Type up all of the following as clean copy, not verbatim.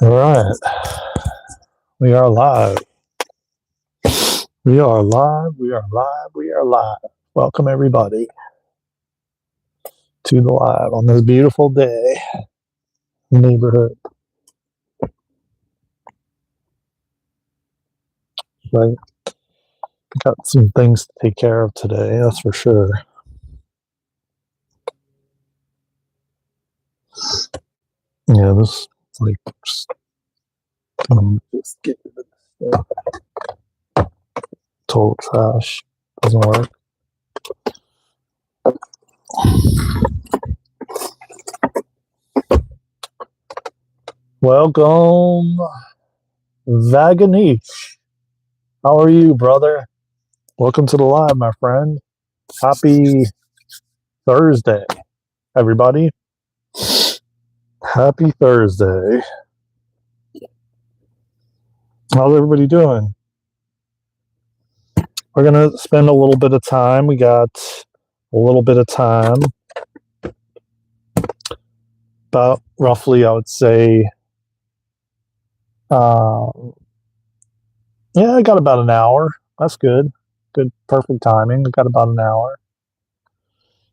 All right. We are live. We are live. We are live. We are live. Welcome, everybody, to the live on this beautiful day neighborhood. Right. Got some things to take care of today, that's for sure. Yeah, this like just get rid of this stuff. Total trash. Doesn't work. Welcome, Vaganish. How are you, brother? Welcome to the live, my friend. Happy Thursday, everybody. Happy Thursday. How's everybody doing? We're going to spend a little bit of time. We got a little bit of time. About roughly, I would say, yeah, I got about an hour. That's good. Good, perfect timing. I got about an hour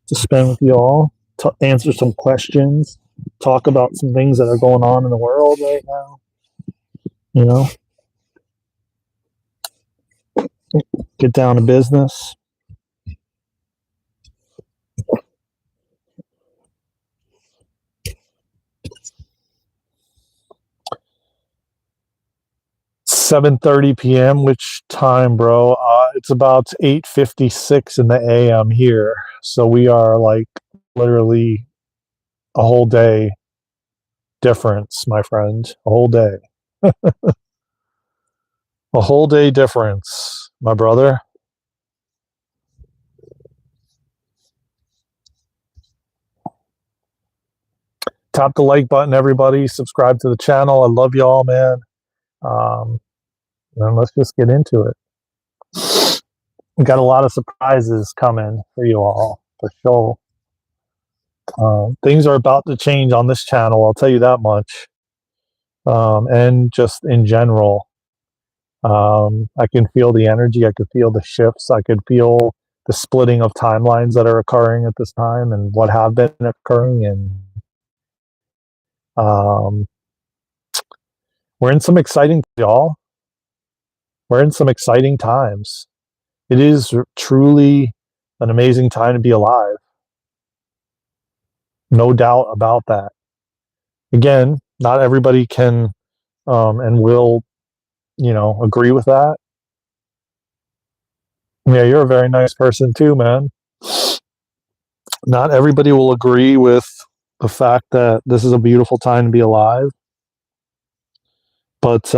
to spend with you all, to answer some questions, talk about some things that are going on in the world right now. You know, get down to business. $7:30 p.m. Which time, bro? It's about 8:56 in the a.m. here. So we are like literally a whole day difference, my friend. A whole day. A whole day difference, my brother. Tap the like button, everybody. Subscribe to the channel. I love y'all, man. And let's just get into it. We got a lot of surprises coming for you all, for sure. Things are about to change on this channel, I'll tell you that much. And just in general, I can feel the energy. I could feel the shifts. I could feel the splitting of timelines that are occurring at this time and what have been occurring. And we're in some exciting, y'all. We're in some exciting times. It is truly an amazing time to be alive. No doubt about that. Again, not everybody can and will, agree with that. Yeah, you're a very nice person too, man. Not everybody will agree with the fact that this is a beautiful time to be alive. But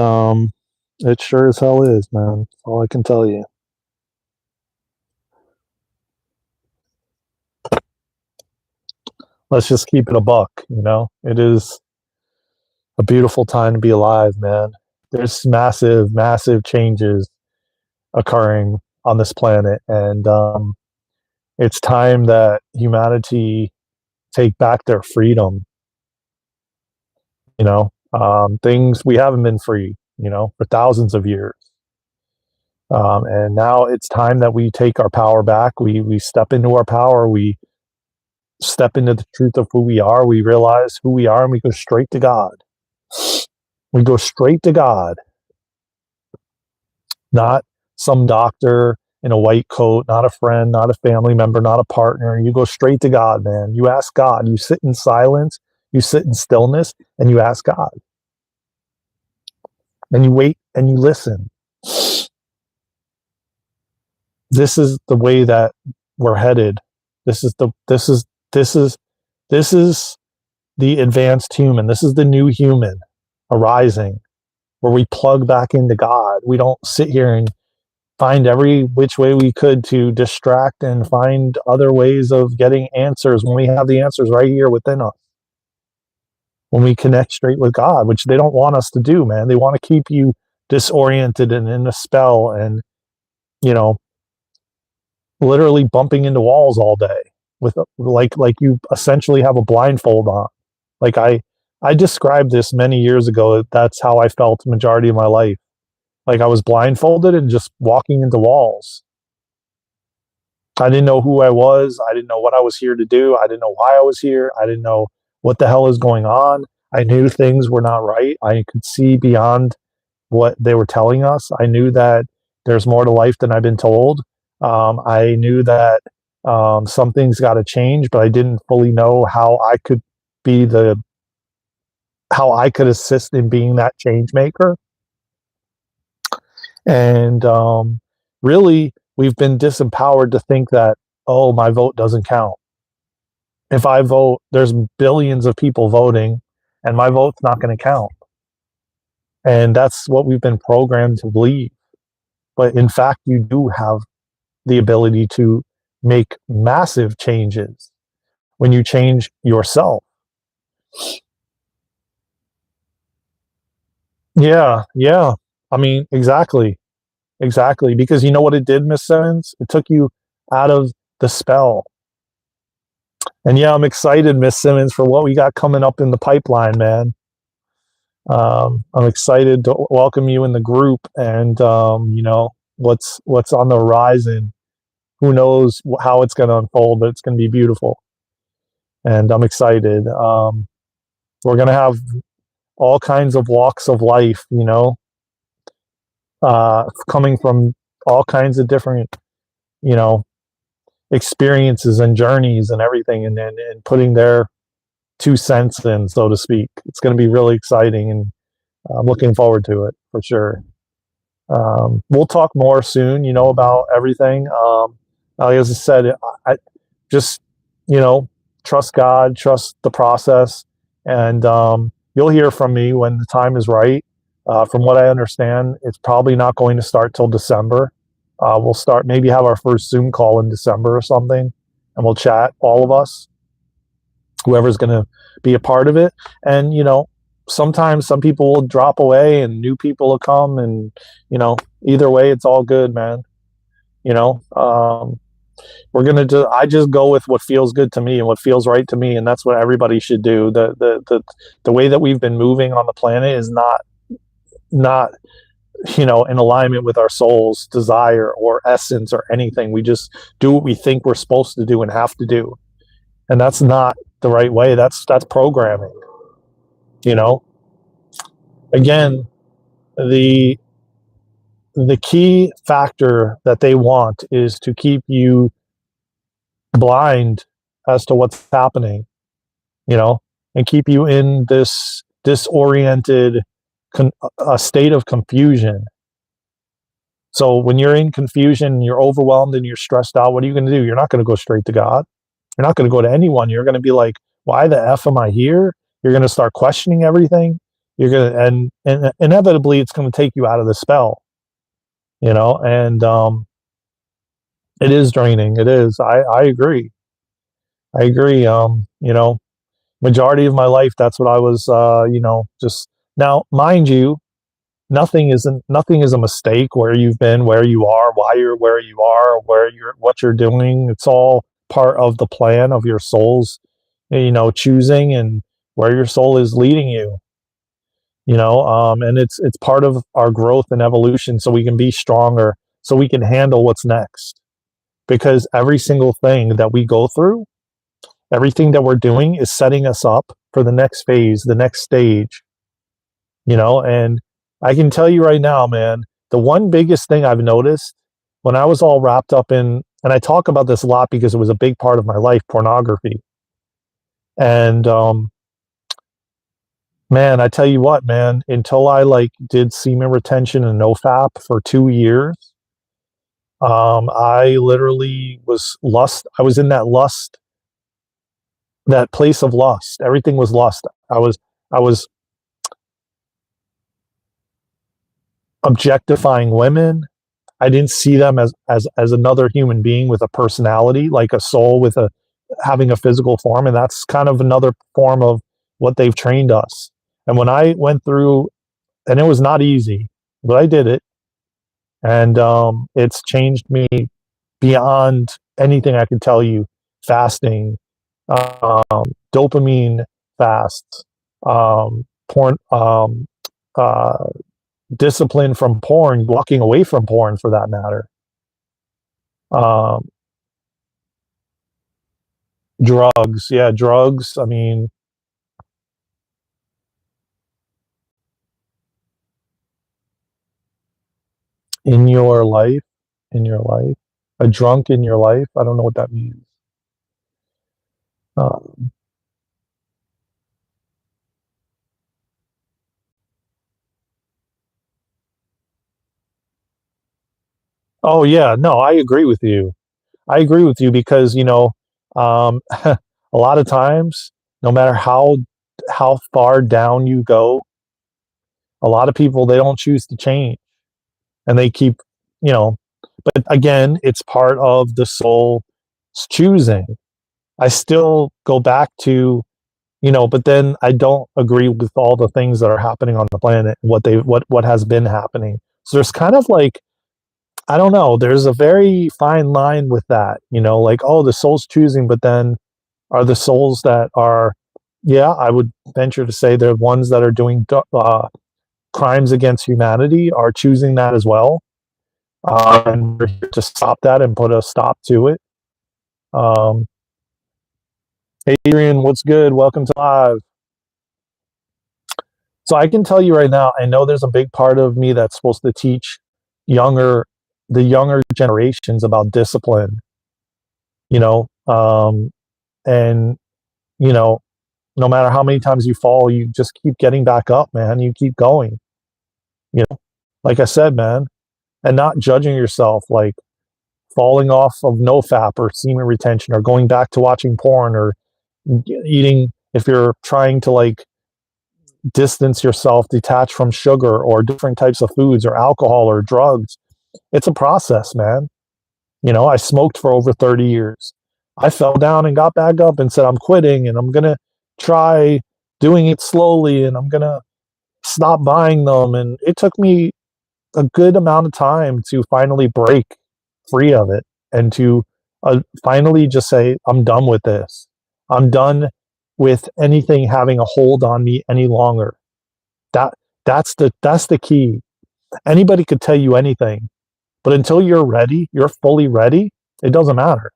it sure as hell is, man. That's all I can tell you. Let's just keep it a buck, It is a beautiful time to be alive, man. There's massive, massive changes occurring on this planet, and it's time that humanity take back their freedom. Things we haven't been free, for thousands of years. And now it's time that we take our power back. We step into our power. We step into the truth of who we are. We realize who we are, and we go straight to God. We go straight to God. Not some doctor in a white coat, not a friend, not a family member, not a partner. You go straight to God, man. You ask God. You sit in silence. You sit in stillness, and you ask God. And you wait and you listen. This is the way that we're headed. This is the advanced human. This is the new human arising, where we plug back into God. We don't sit here and find every which way we could to distract and find other ways of getting answers when we have the answers right here within us. When we connect straight with God, which they don't want us to do, man. They want to keep you disoriented and in a spell and, literally bumping into walls all day with like you essentially have a blindfold on. Like I I described this many years ago. That's how I felt the majority of my life. Like I was blindfolded and just walking into walls. I didn't know who I was. I didn't know what I was here to do. I didn't know why I was here. I didn't know what the hell is going on. I knew things were not right. I could see beyond what they were telling us. I knew that there's more to life than I've been told. I knew that some things got to change, but I didn't fully know how I could be the how I could assist in being that change maker. And really, we've been disempowered to think that, oh, my vote doesn't count. If I vote, there's billions of people voting, and my vote's not going to count. And that's what we've been programmed to believe. But in fact, you do have the ability to make massive changes when you change yourself. Yeah, yeah. I mean, exactly. Exactly. Because you know what it did, Miss Simmons? It took you out of the spell. And yeah, I'm excited, Miss Simmons, for what we got coming up in the pipeline, man. I'm excited to welcome you in the group, and what's on the horizon. Who knows how it's going to unfold, but it's going to be beautiful, and I'm excited. We're going to have all kinds of walks of life, coming from all kinds of different, you know, experiences and journeys and everything, and putting their 2 cents in, so to speak. It's going to be really exciting, and I'm looking forward to it for sure. We'll talk more soon, about everything. As I said, I just, you know, trust God, trust the process, and you'll hear from me when the time is right. From what I understand, it's probably not going to start till December. We'll start, maybe have our first Zoom call in December or something, and we'll chat, all of us, whoever's going to be a part of it. And, sometimes some people will drop away and new people will come, and, either way, it's all good, man. You know, I just go with what feels good to me and what feels right to me. And that's what everybody should do. The way that we've been moving on the planet is not, in alignment with our soul's desire or essence or anything. We just do what we think we're supposed to do and have to do. And that's not the right way. That's programming. You know, again, the the key factor that they want is to keep you blind as to what's happening, you know, and keep you in this disoriented a state of confusion. So when you're in confusion, you're overwhelmed and you're stressed out, what are you going to do? You're not going to go straight to God. You're not going to go to anyone. You're going to be like, why the F am I here? You're going to start questioning everything. You're going to, and inevitably it's going to take you out of the spell, and it is draining. It is. I agree. I agree. Majority of my life, that's what I was, just now, mind you, nothing is a mistake where you've been, where you are, why you're where you are, what you're doing. It's all part of the plan of your soul's, choosing, and where your soul is leading you, and it's part of our growth and evolution, so we can be stronger, so we can handle what's next. Because every single thing that we go through, everything that we're doing is setting us up for the next phase, the next stage, and I can tell you right now, man, the one biggest thing I've noticed when I was all wrapped up in, and I talk about this a lot because it was a big part of my life, pornography. And, man, I tell you what, man, until I did semen retention and nofap for 2 years, I literally I was in that lust, that place of lust. Everything was lust. I was objectifying women. I didn't see them as another human being with a personality, like a soul with having a physical form. And that's kind of another form of what they've trained us. And when I went through, and it was not easy, but I did it. And it's changed me beyond anything I can tell you. Fasting, dopamine fasts, porn, uh, discipline from porn, walking away from porn for that matter. Um, Drugs, yeah, drugs. I mean, in your life, in your life, a drunk in your life. I don't know what that means. Uh, oh yeah, no, I agree with you. I agree with you because a lot of times, no matter how far down you go, a lot of people they don't choose to change, and they keep, you know. But again, it's part of the soul's choosing. I still go back to, but then I don't agree with all the things that are happening on the planet, what has been happening. So there's kind of like, I don't know, there's a very fine line with that, like, oh, the soul's choosing, but then are the souls that are, yeah, I would venture to say they're ones that are doing crimes against humanity are choosing that as well. And we're here to stop that and put a stop to it. Um, hey, Adrian, what's good? Welcome to live. So I can tell you right now, I know there's a big part of me that's supposed to teach younger, the younger generations about discipline, you know, and you know, no matter how many times you fall, you just keep getting back up, man. You keep going, like I said, man, and not judging yourself, like falling off of nofap or semen retention or going back to watching porn or eating, if you're trying to like distance yourself, detach from sugar or different types of foods or alcohol or drugs. It's a process, man. I smoked for over 30 years. I fell down and got back up and said, I'm quitting and I'm going to try doing it slowly and I'm going to stop buying them. And it took me a good amount of time to finally break free of it and to finally just say, I'm done with this. I'm done with anything having a hold on me any longer. That that's the key. Anybody could tell you anything, but until you're ready, you're fully ready, it doesn't matter.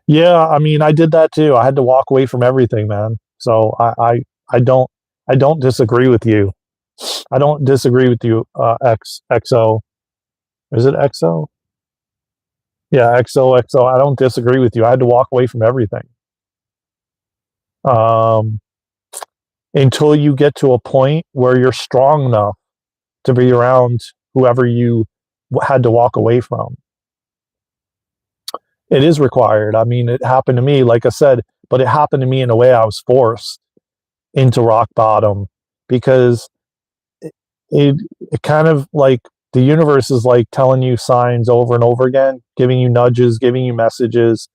Yeah, I mean, I did that too. I had to walk away from everything, man. So I don't I don't disagree with you. I don't disagree with you, XO. Is it XO? Yeah, XOXO. I don't disagree with you. I had to walk away from everything. Um, until you get to a point where you're strong enough to be around whoever you had to walk away from. It is required. I mean, it happened to me, like I said, but it happened to me in a way I was forced into rock bottom because it, it, it kind of like the universe is like telling you signs over and over again, giving you nudges, giving you messages.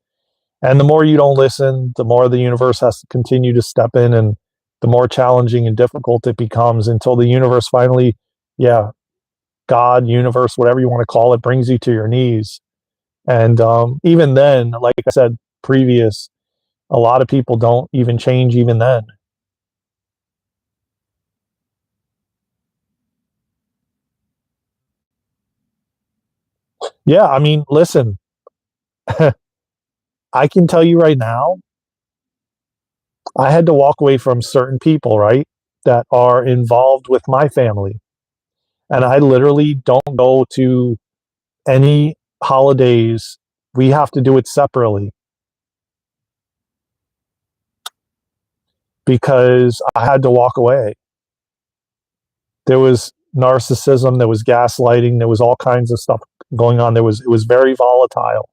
And the more you don't listen, the more the universe has to continue to step in and the more challenging and difficult it becomes until the universe finally, yeah, God, universe, whatever you want to call it, brings you to your knees. And even then, like I said previous, a lot of people don't even change even then. Yeah, I mean, listen, I can tell you right now, I had to walk away from certain people, right, that are involved with my family. And I literally don't go to any holidays. We have to do it separately because I had to walk away. There was narcissism, there was gaslighting, there was all kinds of stuff going on. It was very volatile.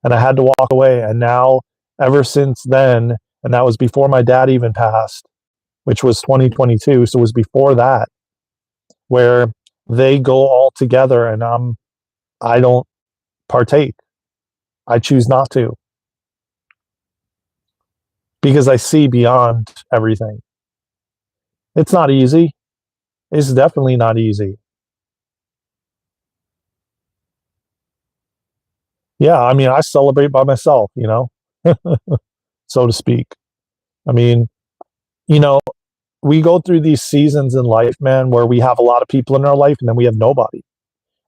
And I had to walk away. And now, ever since then, and that was before my dad even passed, which was 2022. So it was before that, where they go all together and I don't partake. I choose not to because I see beyond everything. It's not easy. It's definitely not easy. Yeah, I mean, I celebrate by myself, so to speak. I mean, you know, we go through these seasons in life, man, where we have a lot of people in our life and then we have nobody.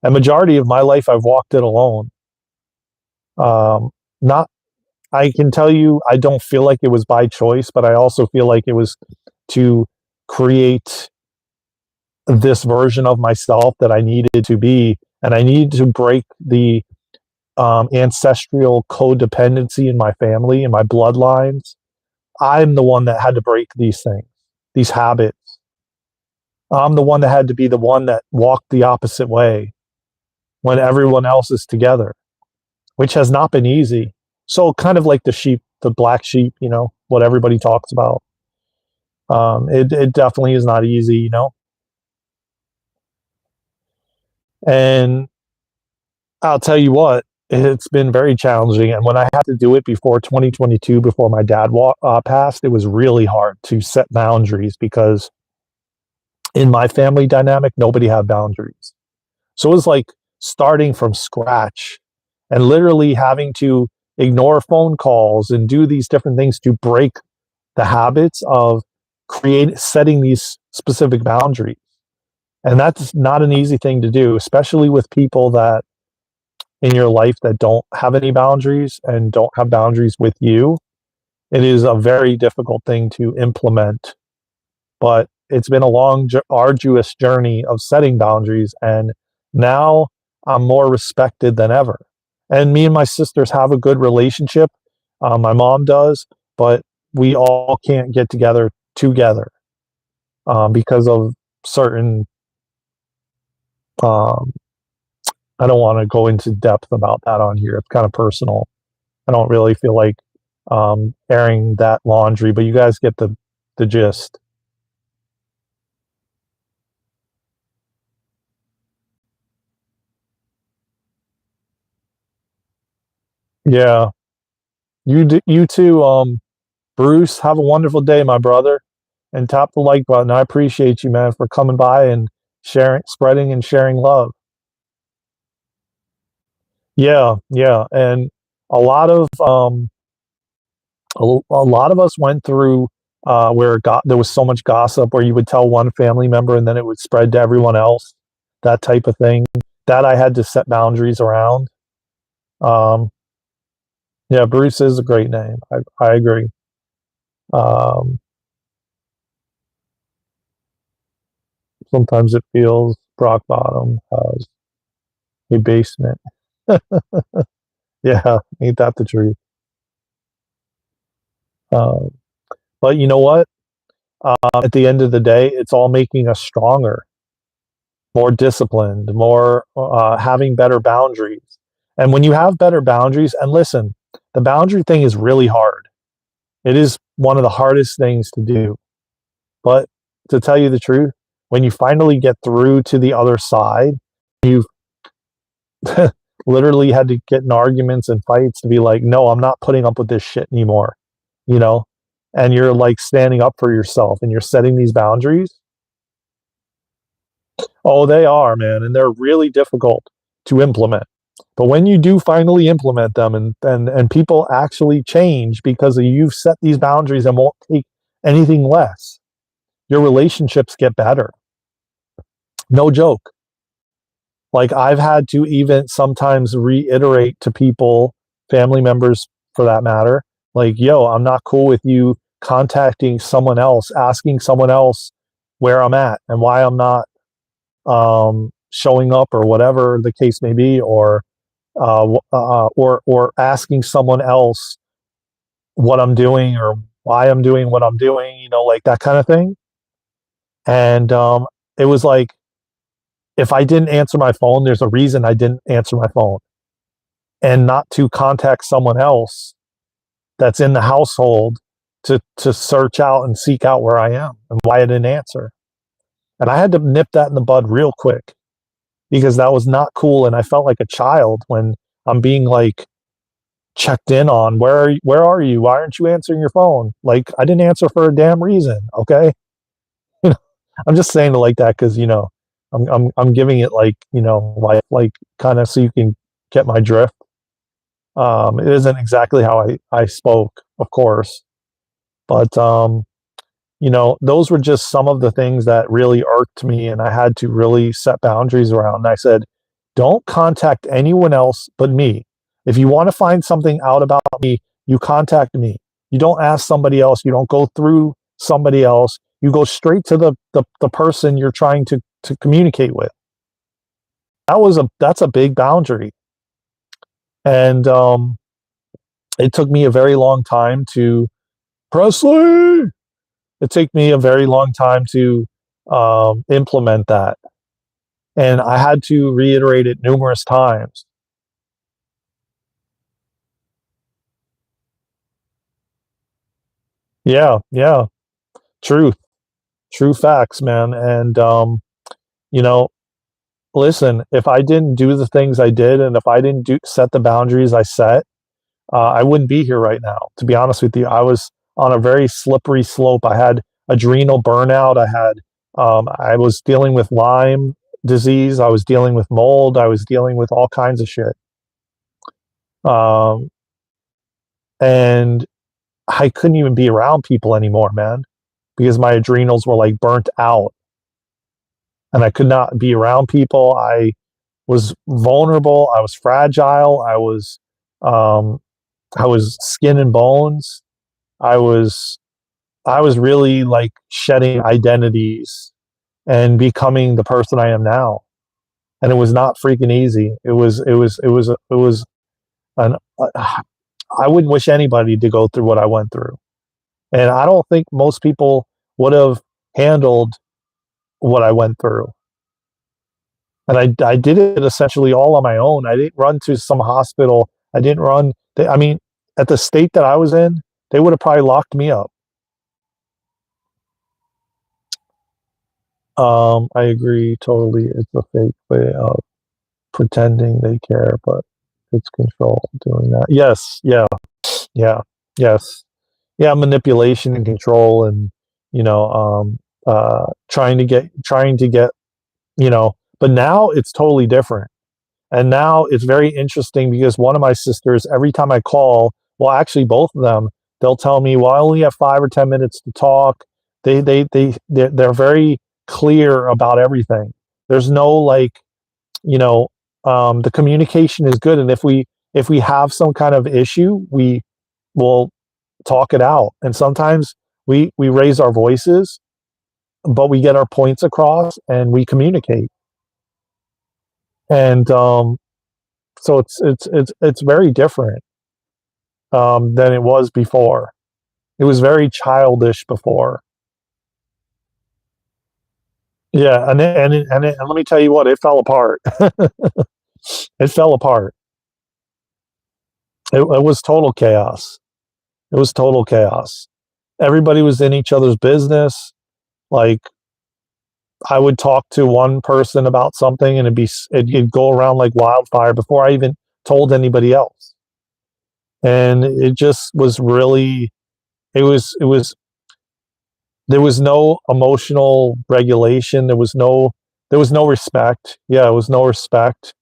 And majority of my life, I've walked it alone. Not, I can tell you, I don't feel like it was by choice, but I also feel like it was to create this version of myself that I needed to be. And I needed to break the ancestral codependency in my family and my bloodlines. I'm the one that had to break these things, these habits. I'm the one that had to be the one that walked the opposite way when everyone else is together, which has not been easy. So, kind of like the sheep, the black sheep, what everybody talks about. It definitely is not easy. And I'll tell you what, it's been very challenging. And when I had to do it before 2022, before my dad passed, it was really hard to set boundaries because in my family dynamic, nobody had boundaries. So it was like starting from scratch and literally having to ignore phone calls and do these different things to break the habits of setting these specific boundaries. And that's not an easy thing to do, especially with people that in your life that don't have any boundaries and don't have boundaries with you. It is a very difficult thing to implement, but it's been a long, arduous journey of setting boundaries. And now I'm more respected than ever. And me and my sisters have a good relationship. My mom does, but we all can't get together because of certain. Um, I don't want to go into depth about that on here. It's kind of personal. I don't really feel like airing that laundry, but you guys get the gist. Yeah, you too. Bruce, have a wonderful day, my brother, and tap the like button. I appreciate you, man, for coming by and sharing, spreading, and sharing love. Yeah, yeah, and a lot of a lot of us went through where there was so much gossip where you would tell one family member and then it would spread to everyone else, that type of thing. That I had to set boundaries around. Um, yeah, Bruce is a great name. I agree. Um, Sometimes it feels rock bottom has a basement. Yeah, ain't that the truth? Um, but you know what? At the end of the day, it's all making us stronger, more disciplined, more having better boundaries. And when you have better boundaries, and listen, the boundary thing is really hard. It is one of the hardest things to do. But to tell you the truth, when you finally get through to the other side, you've literally had to get in arguments and fights to be like, no, I'm not putting up with this shit anymore, you know? And you're like standing up for yourself and you're setting these boundaries. Oh, they are, man. And they're really difficult to implement. But when you do finally implement them and people actually change because you've set these boundaries and won't take anything less, your relationships get better. No joke. Like I've had to even sometimes reiterate to people, family members for that matter, like, yo, I'm not cool with you contacting someone else, asking someone else where I'm at and why I'm not showing up or whatever the case may be, or asking someone else what I'm doing or why I'm doing what I'm doing, like that kind of thing. And it was like, if I didn't answer my phone, there's a reason I didn't answer my phone, and not to contact someone else that's in the household to search out and seek out where I am and why I didn't answer. And I had to nip that in the bud real quick because that was not cool. And I felt like a child when I'm being like checked in on where are you? Why aren't you answering your phone? Like I didn't answer for a damn reason. Okay. I'm just saying it like that because I'm giving it like like kind of so you can get my drift. It isn't exactly how I spoke, of course, but those were just some of the things that really irked me, and I had to really set boundaries around. And I said, don't contact anyone else but me. If you want to find something out about me, you contact me. You don't ask somebody else. You don't go through somebody else. You go straight to the person you're trying to communicate with. That's a big boundary. And it took me a very long time to Presley. It took me a very long time to implement that, and I had to reiterate it numerous times. Yeah, yeah, truth, true facts, man. And you know, listen, if I didn't do the things I did, and if I didn't set the boundaries I set, I wouldn't be here right now. To be honest with you, I was on a very slippery slope. I had adrenal burnout. I was dealing with Lyme disease. I was dealing with mold. I was dealing with all kinds of shit. Um, and I couldn't even be around people anymore, man, because my adrenals were like burnt out, and I could not be around people. I was vulnerable. I was fragile. Um, I was skin and bones. I was I was really like shedding identities and becoming the person I am now. And it was not freaking easy. It was an I wouldn't wish anybody to go through what I went through. And I don't think most people would have handled what I went through. And I did it essentially all on my own. I didn't run to some hospital. I didn't run. I mean, at the state that I was in, they would have probably locked me up. I agree totally. It's a fake way of pretending they care, but it's control doing that. Yes, yeah, yeah, yes, yeah. Manipulation and control, and trying to get. But now it's totally different. And now it's very interesting because one of my sisters, every time I call, well, actually both of them, they'll tell me, "Well, I only have 5 or 10 minutes to talk." They're very clear about everything. There's no like, you know, the communication is good, and if we have some kind of issue, we will talk it out. And sometimes we raise our voices, but we get our points across and we communicate. And so it's very different than it was before. It was very childish before. Yeah, and let me tell you what, it fell apart. It fell apart. It was total chaos. It was total chaos. Everybody was in each other's business. Like I would talk to one person about something, and it'd go around like wildfire before I even told anybody else. And it just was really, it was there was no emotional regulation. There was no respect. Yeah, it was no respect.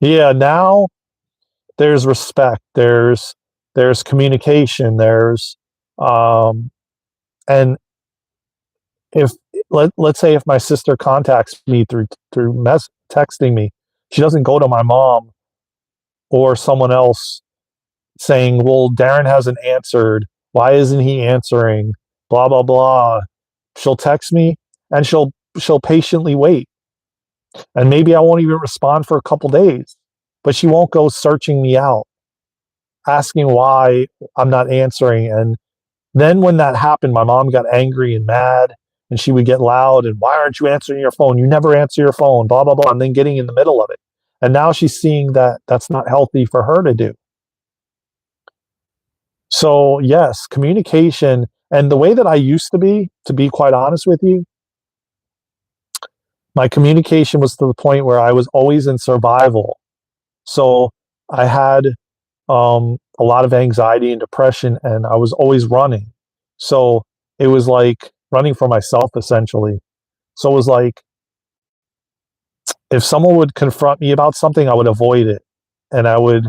Yeah, now there's respect. There's communication. There's um and if let's say if my sister contacts me through texting me, she doesn't go to my mom or someone else saying, "Well, Daren hasn't answered. Why isn't he answering?" Blah blah blah. She'll text me, and she'll patiently wait, and maybe I won't even respond for a couple days, but she won't go searching me out, asking why I'm not answering. And then when that happened, my mom got angry and mad, and she would get loud and, "Why aren't you answering your phone? You never answer your phone, blah blah blah," and then getting in the middle of it. And now she's seeing that that's not healthy for her to do. So, yes, communication, and the way that I used to be quite honest with you, my communication was to the point where I was always in survival. So, I had a lot of anxiety and depression, and I was always running. So, it was like running for myself essentially. So, it was like If someone would confront me about something, I would avoid it and I would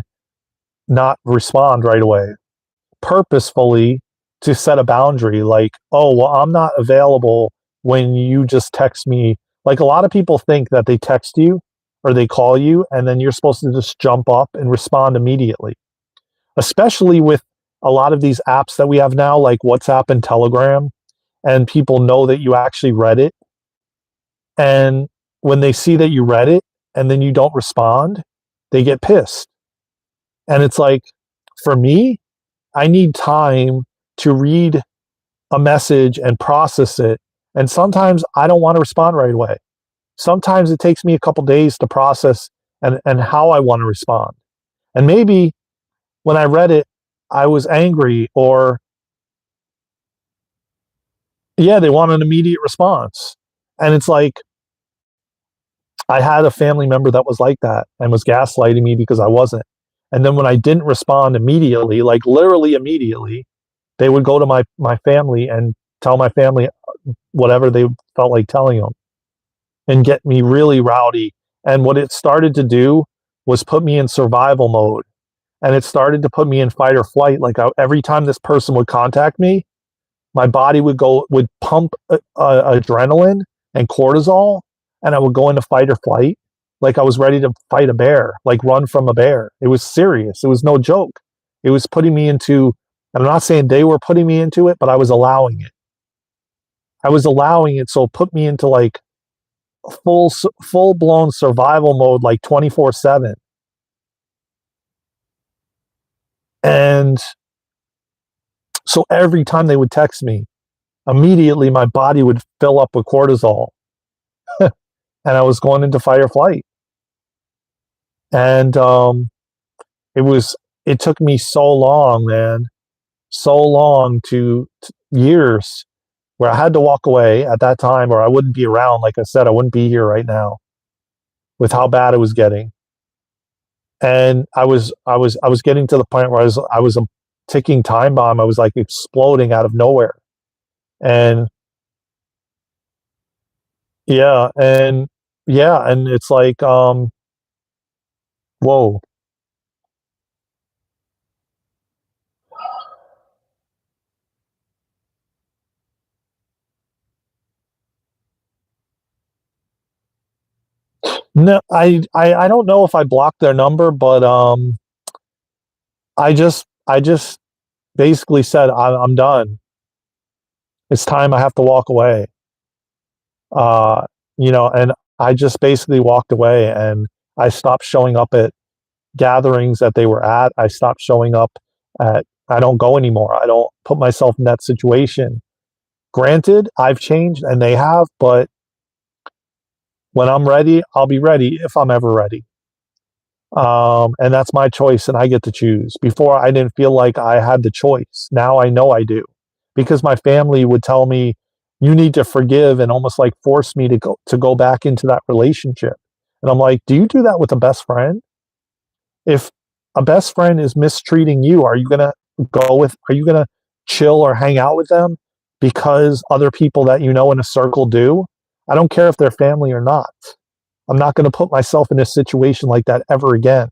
not respond right away, purposefully, to set a boundary like, oh, well, I'm not available when you just text me. Like, a lot of people think that they text you or they call you and then you're supposed to just jump up and respond immediately, especially with a lot of these apps that we have now, like WhatsApp and Telegram, and people know that you actually read it. And when they see that you read it and then you don't respond, they get pissed. And it's like, for me, I need time to read a message and process it. And sometimes I don't want to respond right away. Sometimes it takes me a couple days to process and how I want to respond. And maybe when I read it, I was angry, or, yeah, they want an immediate response. And it's like, I had a family member that was like that and was gaslighting me because I wasn't. And then when I didn't respond immediately, like literally immediately, they would go to my family and tell my family whatever they felt like telling them and get me really rowdy. And what it started to do was put me in survival mode. And it started to put me in fight or flight. Like, every time this person would contact me, my body would pump adrenaline and cortisol, and I would go into fight or flight, like I was ready to fight a bear, like run from a bear. It was serious. It was no joke. It was putting me into. I'm not saying they were putting me into it, but I was allowing it. I was allowing it, so it put me into like full blown survival mode, like 24/7. And so every time they would text me, immediately my body would fill up with cortisol and I was going into fight or flight. And it took me so long, man, so long years, where I had to walk away at that time, or I wouldn't be around. Like I said, I wouldn't be here right now with how bad it was getting. And I was getting to the point where I was a ticking time bomb. I was like exploding out of nowhere. And yeah, and it's like, whoa. No, I don't know if I blocked their number, but I just basically said, I'm done. It's time. I have to walk away. Uh, and I just basically walked away, and I stopped showing up at gatherings that they were at. I stopped showing up I don't go anymore. I don't put myself in that situation. Granted, I've changed and they have, but when I'm ready, I'll be ready if I'm ever ready. And that's my choice, and I get to choose. Before, I didn't feel like I had the choice. Now I know I do, because my family would tell me, "You need to forgive," and almost like force me to go back into that relationship. And I'm like, "Do you do that with a best friend? If a best friend is mistreating you, are you gonna chill or hang out with them because other people that you know in a circle do? I don't care if they're family or not. I'm not going to put myself in a situation like that ever again.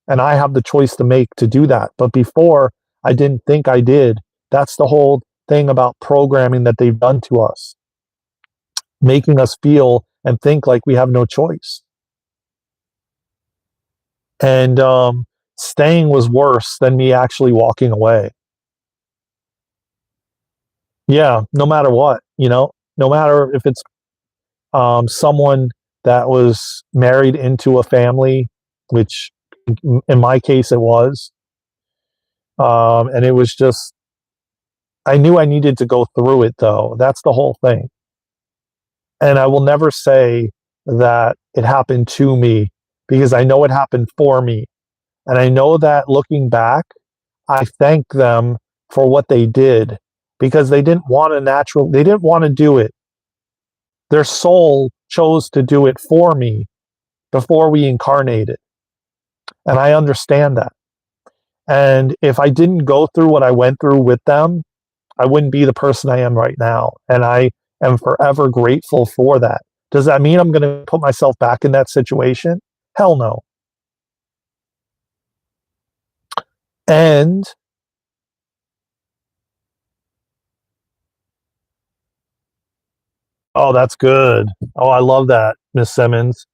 And I have the choice to make to do that. But before, I didn't think I did. That's the whole thing about programming that they've done to us, making us feel and think like we have no choice. And staying was worse than me actually walking away. Yeah, no matter what, no matter if it's someone that was married into a family, which in my case it was. And it was just, I knew I needed to go through it, though. That's the whole thing. And I will never say that it happened to me, because I know it happened for me. And I know that looking back, I thank them for what they did, because they didn't want to do it. Their soul chose to do it for me before we incarnated. And I understand that. And if I didn't go through what I went through with them, I wouldn't be the person I am right now. And I am forever grateful for that, Does that mean I'm going to put myself back in that situation? Hell no. And oh, that's good. Oh, I love that, Miss Simmons.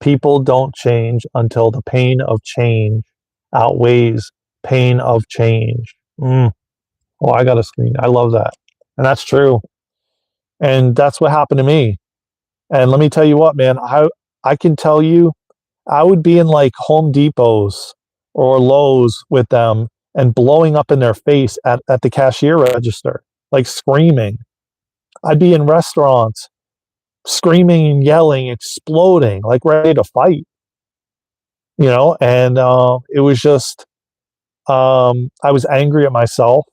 People don't change until the pain of change outweighs pain of change. Oh, I got a screen. I love that. And that's true. And that's what happened to me. And let me tell you what, man, I can tell you, I would be in like Home Depots or Lowe's with them and blowing up in their face at the cashier register, like screaming. I'd be in restaurants screaming and yelling, exploding, like ready to fight, and it was just, I was angry at myself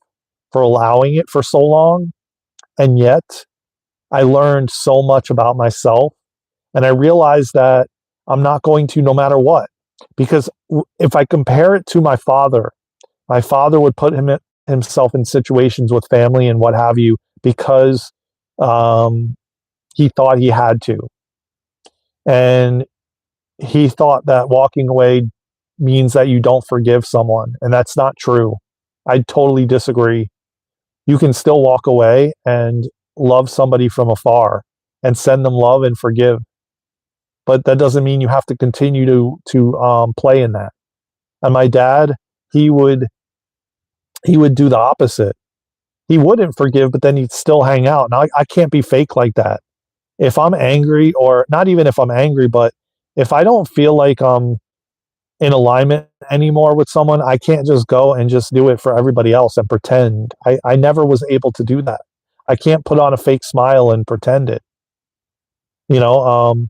for allowing it for so long. And yet I learned so much about myself. And I realized that I'm not going to, no matter what, because if I compare it to my father would put himself in situations with family and what have you because he thought he had to. And he thought that walking away means that you don't forgive someone. And that's not true. I totally disagree. You can still walk away and love somebody from afar and send them love and forgive. But that doesn't mean you have to continue to play in that. And my dad, he would he would do the opposite. He wouldn't forgive, but then he'd still hang out. Now I can't be fake like that. If I'm angry, or not even if I'm angry, but if I don't feel like I'm in alignment anymore with someone, I can't just go and just do it for everybody else and pretend. I never was able to do that. I can't put on a fake smile and pretend it. You know,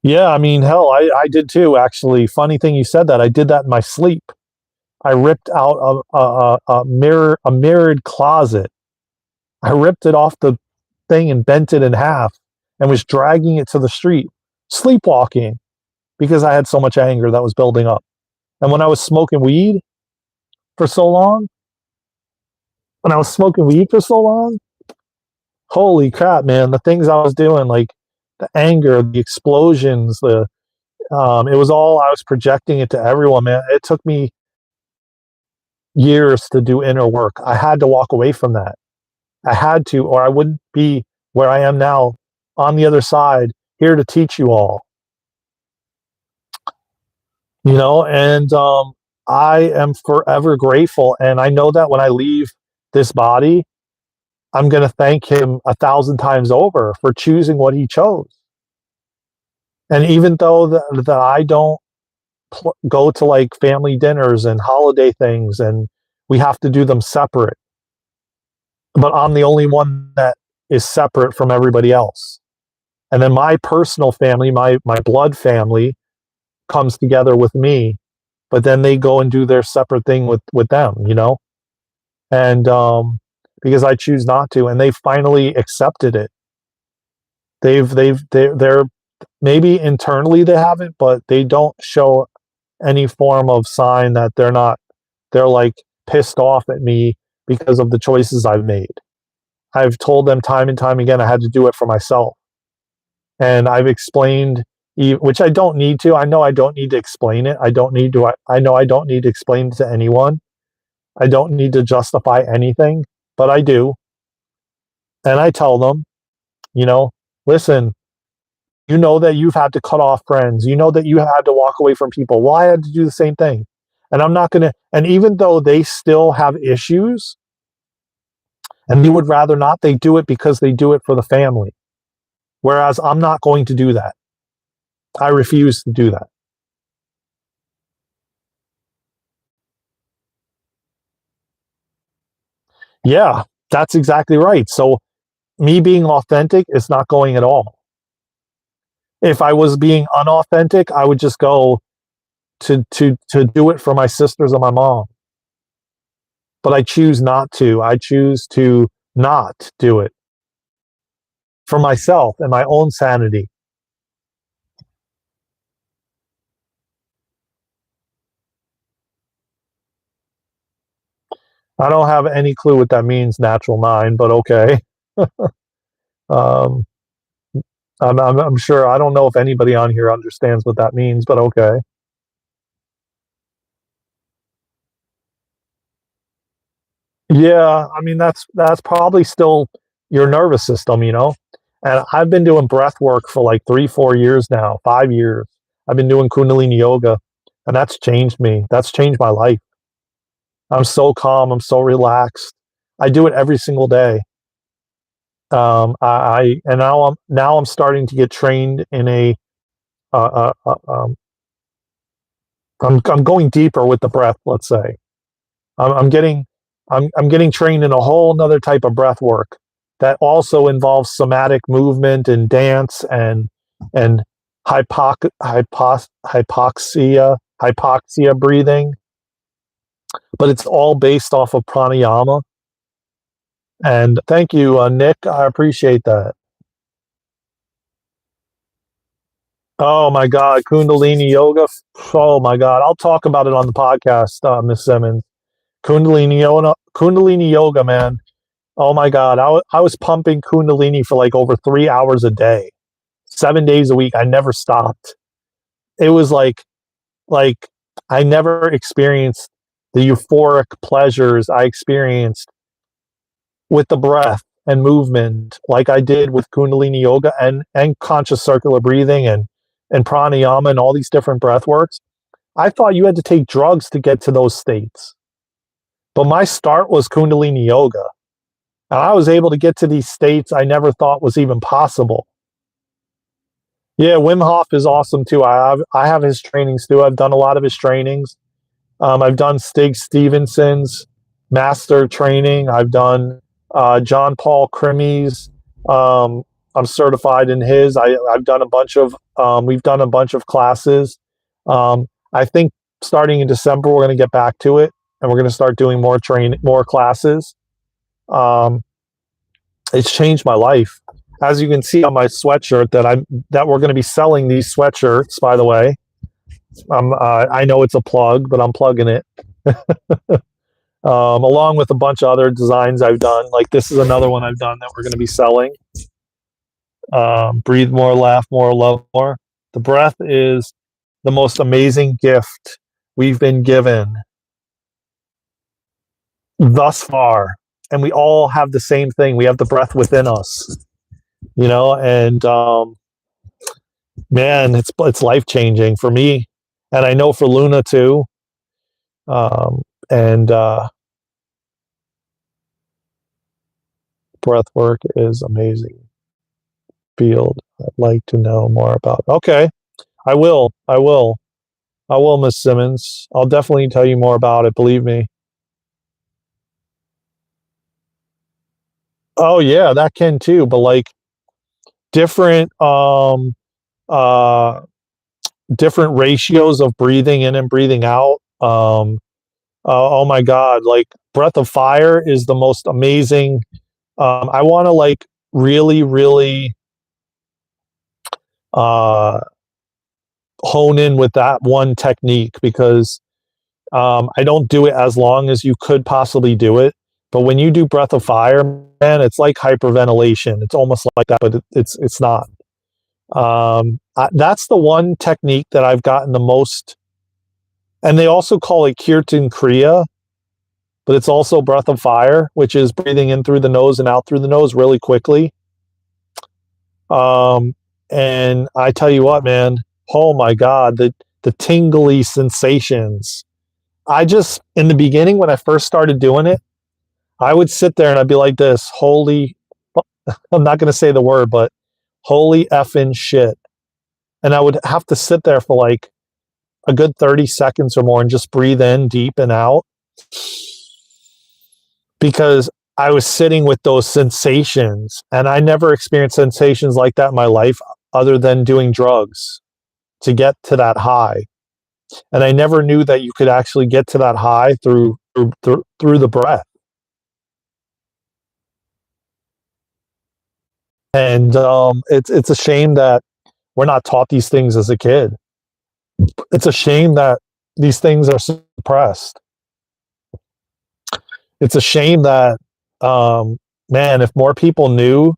yeah, I mean, hell, I did too, actually. Funny thing you said that. I did that in my sleep. I ripped out a mirrored closet. I ripped it off the thing and bent it in half and was dragging it to the street, sleepwalking, because I had so much anger that was building up. And when I was smoking weed for so long, when I was smoking weed for so long, holy crap, man, the things I was doing, like the anger, the explosions, it was all, I was projecting it to everyone, man. It took me years to do inner work. I had to walk away from that. I had to, or I wouldn't be where I am now on the other side, here to teach you all, and I am forever grateful. And I know that when I leave this body, I'm going to thank him 1,000 times over for choosing what he chose. And even though that I don't go to like family dinners and holiday things, and we have to do them separate, but I'm the only one that is separate from everybody else. And then my personal family, my blood family, comes together with me, but then they go and do their separate thing with them, and because I choose not to, and they finally accepted it. They're maybe internally they haven't, but they don't show any form of sign that they're like pissed off at me because of the choices I've made. I've told them time and time again I had to do it for myself. And I've explained, which I don't need to. I know I don't need to explain it. I don't need to. I know I don't need to explain it to anyone. I don't need to justify anything, but I do. And I tell them, listen, you know that you've had to cut off friends. You know that you had to walk away from people. Well, I had to do the same thing. And I'm not going to, and even though they still have issues and they would rather not, they do it because they do it for the family. Whereas I'm not going to do that. I refuse to do that. Yeah, that's exactly right. So me being authentic is not going at all. If I was being unauthentic, I would just go to do it for my sisters and my mom. But I choose not to. I choose to not do it for myself and my own sanity. I don't have any clue what that means, natural nine, but okay. um, I'm sure, I don't know if anybody on here understands what that means, but okay. Yeah, I mean that's probably still your nervous system, you know. And I've been doing breath work for like 3, 4 years now, 5 years. I've been doing Kundalini yoga, and that's changed me. That's changed my life. I'm so calm. I'm so relaxed. I do it every single day. I and now I'm starting to get trained in a. I'm going deeper with the breath. Let's say I'm getting I'm getting trained in a whole another type of breath work that also involves somatic movement and dance and hypoxia breathing, but it's all based off of pranayama. And thank you, Nick. I appreciate that. Oh my God, Kundalini yoga. Oh my God, I'll talk about it on the podcast, Miss Simmons. Kundalini yoga, man. Oh my God, I was pumping Kundalini for like over 3 hours a day, 7 days a week. I never stopped. It was like I never experienced the euphoric pleasures I experienced with the breath and movement like I did with Kundalini yoga and conscious circular breathing and pranayama and all these different breath works. I thought you had to take drugs to get to those states. But my start was Kundalini yoga. And I was able to get to these states I never thought was even possible. Yeah, Wim Hof is awesome too. I have his trainings too. I've done a lot of his trainings. I've done Stig Stevenson's master training. I've done John Paul Crimmy's. Um, I'm certified in his. I've done a bunch of. We've done a bunch of classes. I think starting in December we're going to get back to it, and we're going to start doing more classes. Um, it's changed my life. As you can see on my sweatshirt that we're going to be selling these sweatshirts. By the way, I know it's a plug, but I'm plugging it. Along with a bunch of other designs I've done. Like this is another one I've done that we're going to be selling. Breathe more, laugh more, love more. The breath is the most amazing gift we've been given thus far. And we all have the same thing. We have the breath within us, you know, and man, it's life changing for me. And I know for Luna too. And breath work is amazing field I'd like to know more about. Okay, I will. I will. I will, Miss Simmons. I'll definitely tell you more about it. Believe me. Oh yeah, that can too. But like different uh different ratios of breathing in and breathing out. Oh my God, like breath of fire is the most amazing. I want to like really, really uh hone in with that one technique because I don't do it as long as you could possibly do it. But when you do breath of fire, man, it's like hyperventilation. It's almost like that, but it's not. That's the one technique that I've gotten the most. And they also call it Kirtan Kriya, but it's also breath of fire, which is breathing in through the nose and out through the nose really quickly. Um, and I tell you what, man, oh my God, the tingly sensations. I just in the beginning when I first started doing it, I would sit there and I'd be like this, holy I'm not gonna say the word, but holy effing shit. And I would have to sit there for like a good 30 seconds or more and just breathe in deep and out because I was sitting with those sensations and I never experienced sensations like that in my life other than doing drugs to get to that high. And I never knew that you could actually get to that high through the breath. And it's a shame that we're not taught these things as a kid. It's a shame that these things are suppressed. It's a shame that man, if more people knew,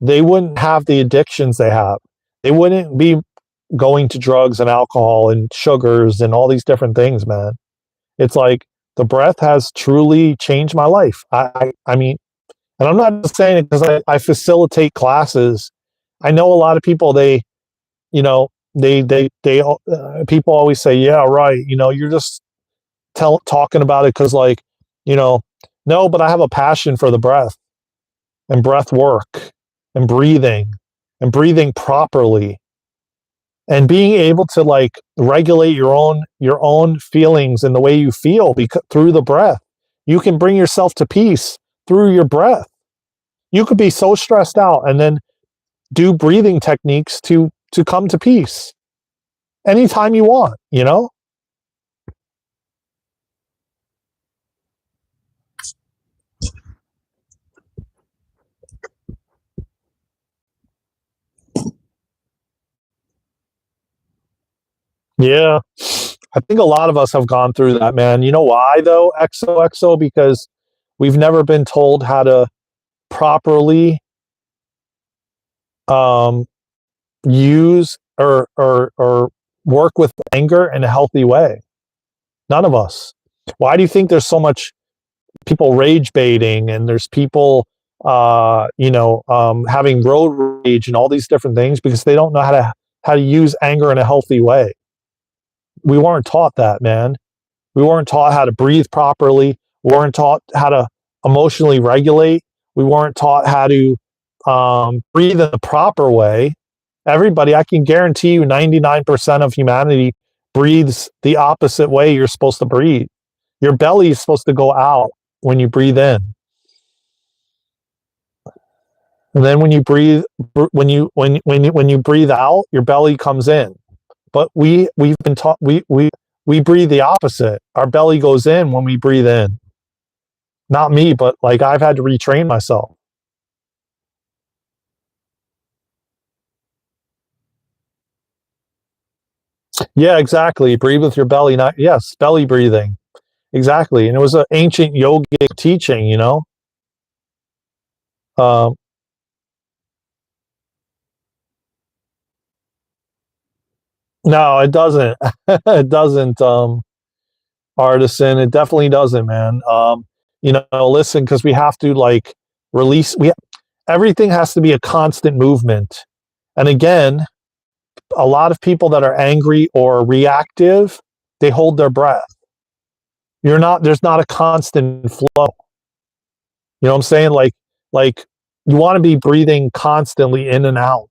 they wouldn't have the addictions they have. They wouldn't be going to drugs and alcohol and sugars and all these different things, man. It's like the breath has truly changed my life. I mean, and I'm not just saying it because I facilitate classes. I know a lot of people, you know, people always say, yeah, right. You're just talking about it because, like, you know, no, but I have a passion for the breath and breath work and breathing properly and being able to like regulate your own feelings and the way you feel through the breath. You can bring yourself to peace through your breath. You could be so stressed out and then do breathing techniques to come to peace anytime you want. Yeah. I think a lot of us have gone through that, man. You know why though, XOXO? Because we've never been told how to properly um, use or work with anger in a healthy way. None of us. Why do you think there's so much people rage baiting and there's people having road rage and all these different things because they don't know how to use anger in a healthy way. We weren't taught that, man. We weren't taught how to breathe properly. We weren't taught how to emotionally regulate. We weren't taught how to breathe in the proper way. Everybody, I can guarantee you 99% of humanity breathes the opposite way you're supposed to breathe. Your belly is supposed to go out when you breathe in. And then when you breathe when you breathe out, your belly comes in. But we've been taught we breathe the opposite. Our belly goes in when we breathe in. Not me, but like I've had to retrain myself. Yeah, exactly. Breathe with your belly, not yes, belly breathing. Exactly. And it was an ancient yogic teaching. Um, no, it doesn't. It doesn't, artisan. It definitely doesn't, man. Listen, because we have to like release we everything has to be a constant movement. And again, a lot of people that are angry or reactive, they hold their breath. There's not a constant flow. You know what I'm saying? Like you want to be breathing constantly in and out.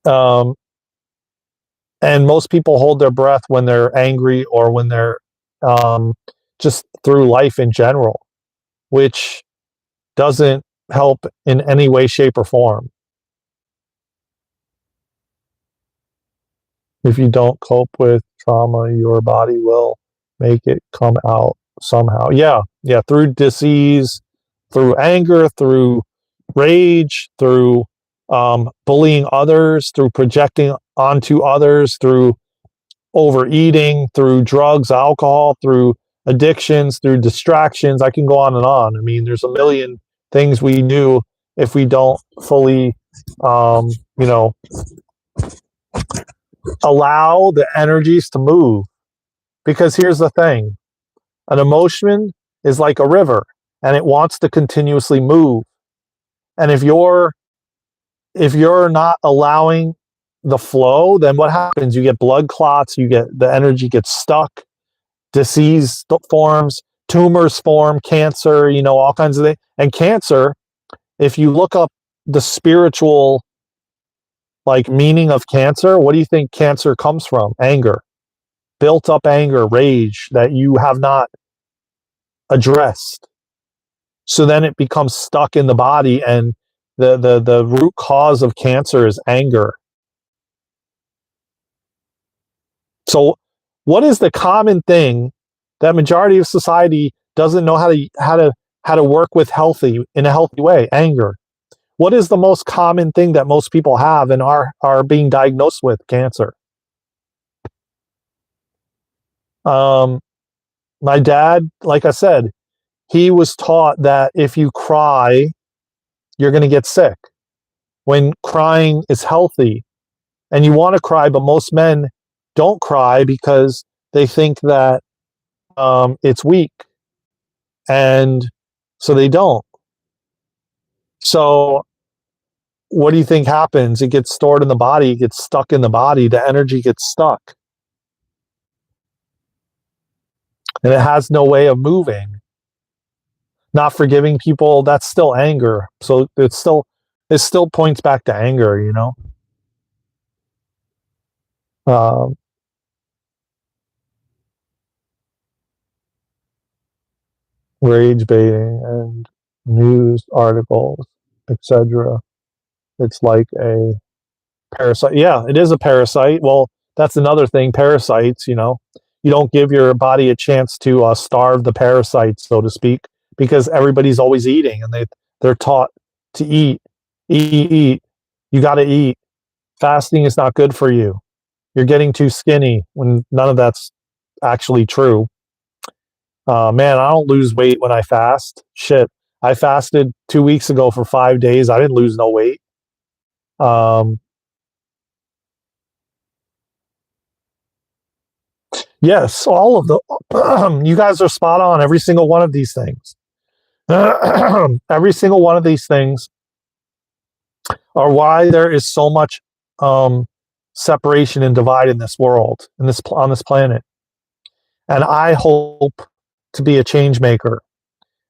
Um, and most people hold their breath when they're angry or when they're um, just through life in general, which doesn't help in any way, shape, or form. If you don't cope with trauma, your body will make it come out somehow. Yeah, yeah, through disease, through anger, through rage, through bullying others, through projecting onto others, through overeating, through drugs, alcohol, through addictions, through distractions. I can go on and on. I mean, there's a million things we do if we don't fully, um, you know, allow the energies to move. Because here's the thing, an emotion is like a river and it wants to continuously move. And if you're not allowing the flow, then what happens? You get blood clots, the energy gets stuck, disease forms, tumors form, cancer, all kinds of things. And cancer, if you look up the spiritual like meaning of cancer, what do you think cancer comes from? Anger, built up anger, rage that you have not addressed. So then it becomes stuck in the body, and the root cause of cancer is anger. So what is the common thing that majority of society doesn't know how to work with in a healthy way? Anger. What is the most common thing that most people have and are being diagnosed with? Cancer. Um, my dad, like I said, he was taught that if you cry, you're going to get sick. When crying is healthy, and you want to cry, but most men don't cry because they think that it's weak, and so they don't. So what do you think happens? It gets stored in the body, it gets stuck in the body, the energy gets stuck, and it has no way of moving. Not forgiving people, that's still anger. So it still points back to anger, you know. Um, Rage baiting and news articles, etc. It's like a parasite. Yeah, it is a parasite. Well, that's another thing. Parasites, you know, you don't give your body a chance to starve the parasites, so to speak, because everybody's always eating, and they're taught to eat, eat, eat. You got to eat. Fasting is not good for you. You're getting too skinny when none of that's actually true. Man, I don't lose weight when I fast. Shit, I fasted 2 weeks ago for 5 days. I didn't lose no weight. Um, yes, all of the. You guys are spot on. Every single one of these things. Every single one of these things are why there is so much separation and divide in this world, on this planet. And I hope to be a change maker.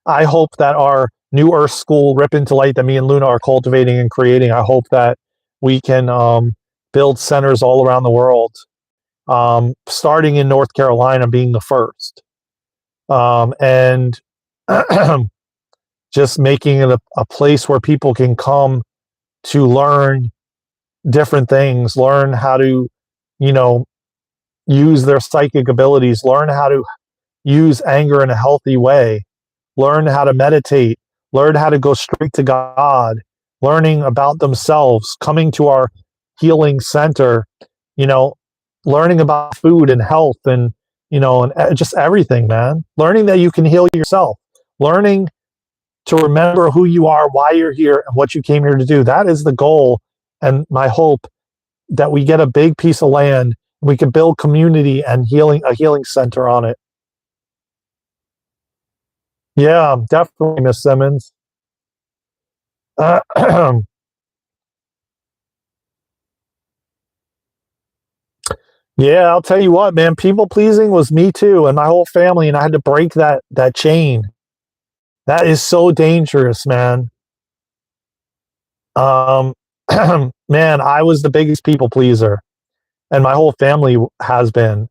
I hope that our new Earth School, Rip into Light, that me and Luna are cultivating and creating, I hope that we can build centers all around the world, starting in North Carolina being the first. And just making it a place where people can come to learn different things, learn how to, you know, use their psychic abilities, learn how to use anger in a healthy way, learn how to meditate, learn how to go straight to God, learning about themselves, coming to our healing center, you know, learning about food and health and, you know, and just everything, man. Learning that you can heal yourself, learning to remember who you are, why you're here, and what you came here to do. That is the goal and my hope, that we get a big piece of land, we can build community and a healing center on it. Yeah, definitely, Miss Simmons. Yeah, I'll tell you what, man. People pleasing was me too, and my whole family, and I had to break that chain. That is so dangerous, man. Um, man, I was the biggest people pleaser, and my whole family has been.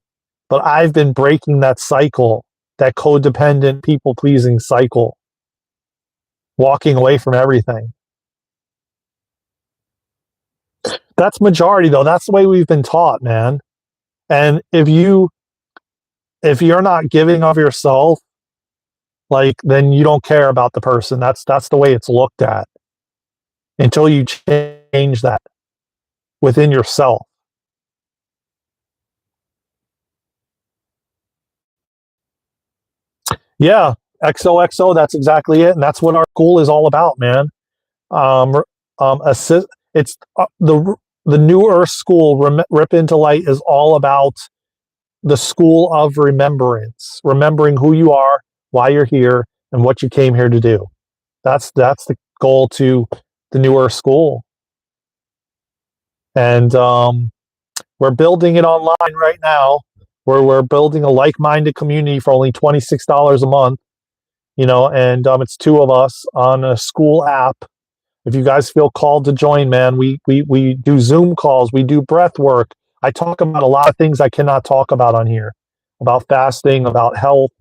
But I've been breaking that cycle, that codependent people pleasing cycle, walking away from everything. That's majority though. That's the way we've been taught, man. And if you're not giving of yourself, like, then you don't care about the person. That's the way it's looked at, until you change that within yourself. Yeah, XOXO, that's exactly it, and that's what our school is all about, man. Um, it's the New Earth School, Rip into Light, is all about the school of remembrance, remembering who you are, why you're here, and what you came here to do. That's the goal to the New Earth School, and we're building it online right now. Where we're building a like-minded community for only $26 a month, you know, and it's two of us on a school app. If you guys feel called to join, man, we do Zoom calls, we do breath work. I talk about a lot of things I cannot talk about on here, about fasting, about health,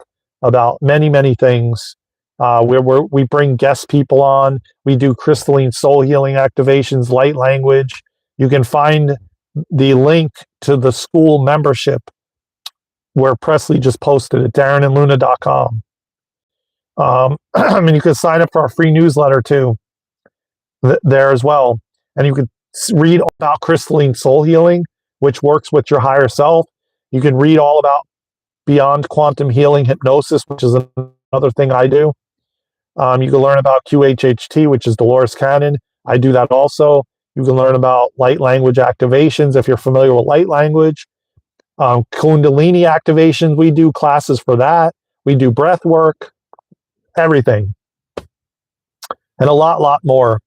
about many things. We bring guest people on. We do crystalline soul healing activations, light language. You can find the link to the school membership where Presley just posted it, DarenandLuna.com. And you can sign up for our free newsletter too, there as well. And you can read about crystalline soul healing, which works with your higher self. You can read all about beyond quantum healing hypnosis, which is another thing I do. You can learn about QHHT, which is Dolores Cannon. I do that also. You can learn about light language activations if you're familiar with light language. Kundalini activations, we do classes for that. We do breath work, everything, and a lot more.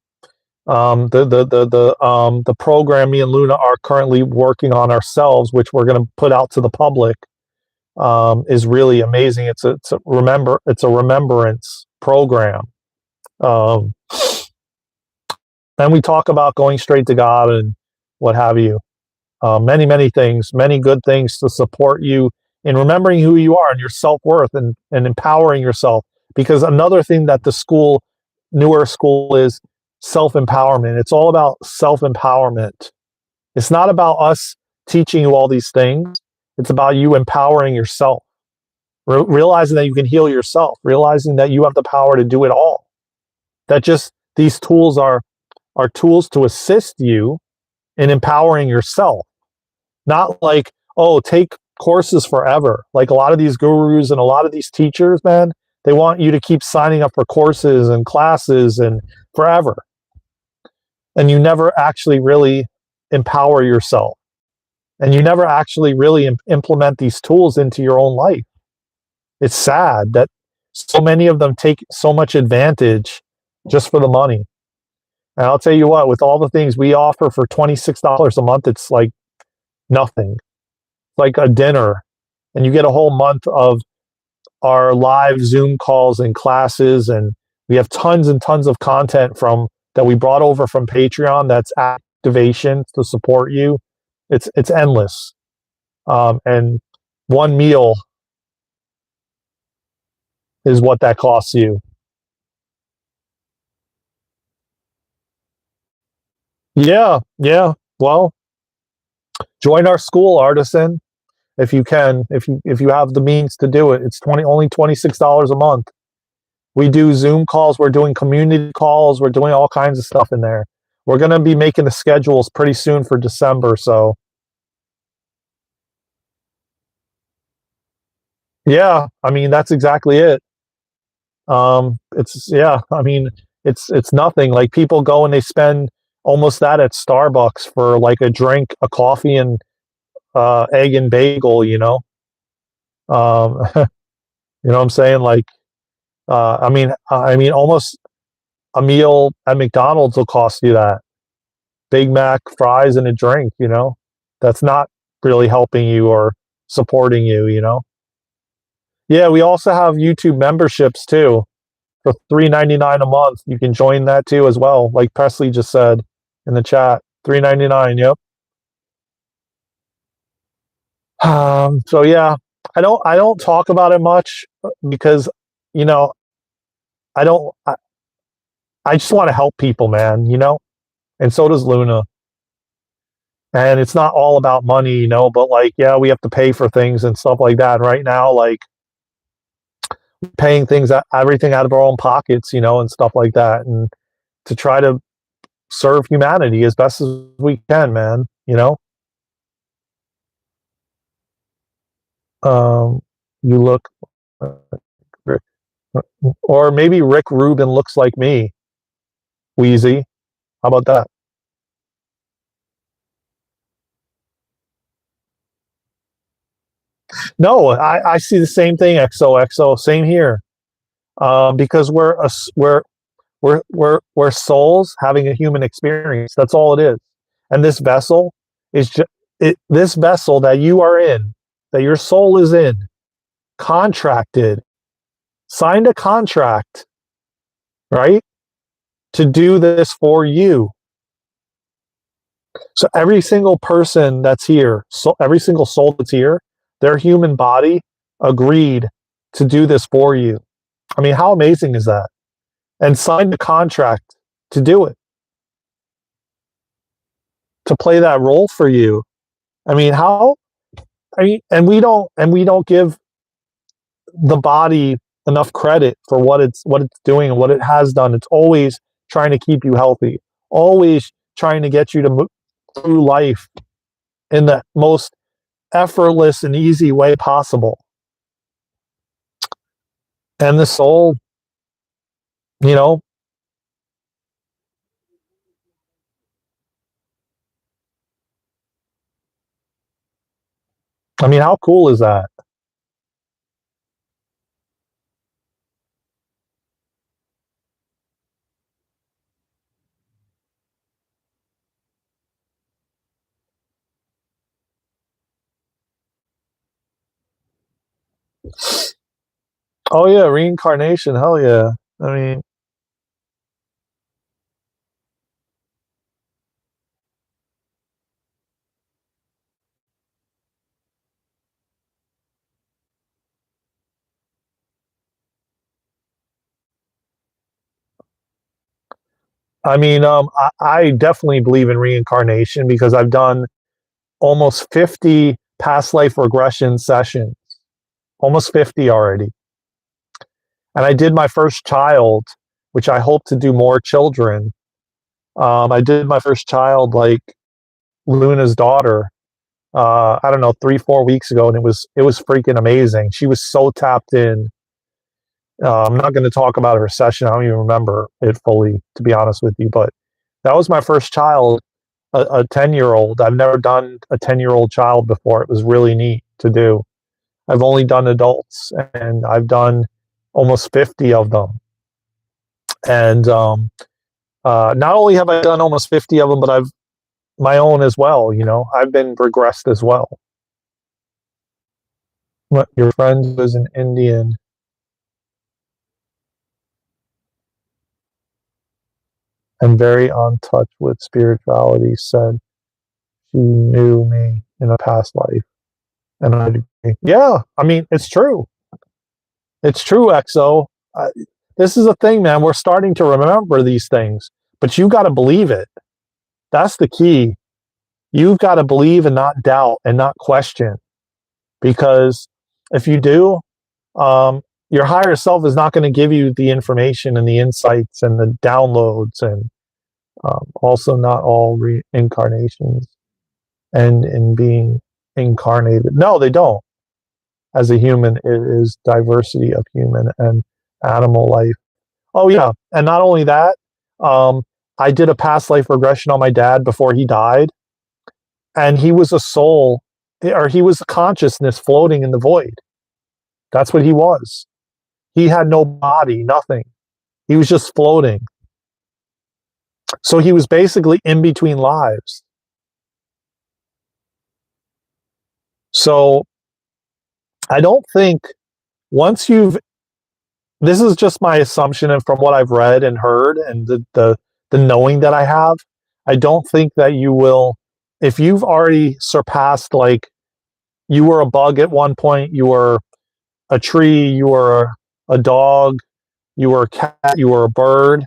The program me and Luna are currently working on ourselves, which we're going to put out to the public, is really amazing. It's a remembrance program. And we talk about going straight to God and what have you. Many things, many good things to support you in remembering who you are and your self-worth and empowering yourself. Because another thing that the newer school is self-empowerment. It's all about self-empowerment. It's not about us teaching you all these things. It's about you empowering yourself, realizing that you can heal yourself, realizing that you have the power to do it all. That just these tools are tools to assist you in empowering yourself. Not like, oh, take courses forever. Like a lot of these gurus and a lot of these teachers, man, they want you to keep signing up for courses and classes and forever. And you never actually really empower yourself. And you never actually really implement these tools into your own life. It's sad that so many of them take so much advantage just for the money. And I'll tell you what, with all the things we offer for $26 a month, it's like nothing. Like a dinner. And you get a whole month of our live Zoom calls and classes. And we have tons and tons of content that we brought over from Patreon that's activation to support you. It's endless. And one meal is what that costs you. Yeah. Well, join our school, Artisan, if you can, if you have the means to do it. It's only $26 a month. We do Zoom calls, we're doing community calls, we're doing all kinds of stuff in there. We're going to be making the schedules pretty soon for December, so yeah, I mean that's exactly it. It's nothing. Like people go and they spend almost that at Starbucks for like a drink, a coffee, and egg and bagel. You know what I'm saying? Like, almost a meal at McDonald's will cost you that. Big Mac, fries, and a drink. That's not really helping you or supporting you. Yeah, we also have YouTube memberships too. For $3.99 a month. You can join that too as well. Like Presley just said in the chat, $3.99. Yep. So yeah, I don't talk about it much because you know I don't. I just want to help people, man. And so does Luna. And it's not all about money, but like, yeah, we have to pay for things and stuff like that. Right now, like paying everything out of our own pockets, and stuff like that, and to try to serve humanity as best as we can, man. You look, or maybe Rick Rubin looks like me, Wheezy. How about that? No, I see the same thing. XOXO, same here. Because we're souls having a human experience. That's all it is. And this vessel is just this vessel that you are in, that your soul is in, contracted, signed a contract, right, to do this for you. So every single person that's here, so every single soul that's here, their human body agreed to do this for you. I mean, how amazing is that? And signed a contract to do it, to play that role for you. I mean, and we don't give the body enough credit for what it's doing and what it has done. It's always trying to keep you healthy, always trying to get you to move through life in the most effortless and easy way possible. And the soul, you know, I mean, how cool is that? Oh yeah, reincarnation. Hell yeah. I mean, I definitely believe in reincarnation because I've done almost 50 past life regression sessions, almost 50 already. And I did my first child, which I hope to do more children. I did my first child, like Luna's daughter, I don't know, 3, 4 weeks ago, and it was freaking amazing. She was so tapped in. I'm not going to talk about her session. I don't even remember it fully, to be honest with you. But that was my first child, a 10-year-old. I've never done a 10-year-old child before. It was really neat to do. I've only done adults, and I've done almost 50 of them. And not only have I done almost 50 of them, but I've my own as well. I've been regressed as well. What, your friend was an Indian and very on touch with spirituality, said she knew me in a past life. And I agree. Yeah, I mean, it's true. It's true, XO. This is a thing, man. We're starting to remember these things, but you got to believe it. That's the key. You've got to believe and not doubt and not question. Because if you do, um, your higher self is not going to give you the information and the insights and the downloads, and also not all reincarnations end in being incarnated. No, they don't. As a human, it is diversity of human and animal life. Oh yeah, and not only that, um, I did a past life regression on my dad before he died, and he was a soul, or he was a consciousness floating in the void. That's what he was. He had no body, nothing. He was just floating. So he was basically in between lives. So I don't think once you've this is just my assumption and from what I've read and heard and the knowing that I have, I don't think that you will, if you've already surpassed, like, you were a bug at one point, you were a tree, you were a dog, you were a cat, you were a bird,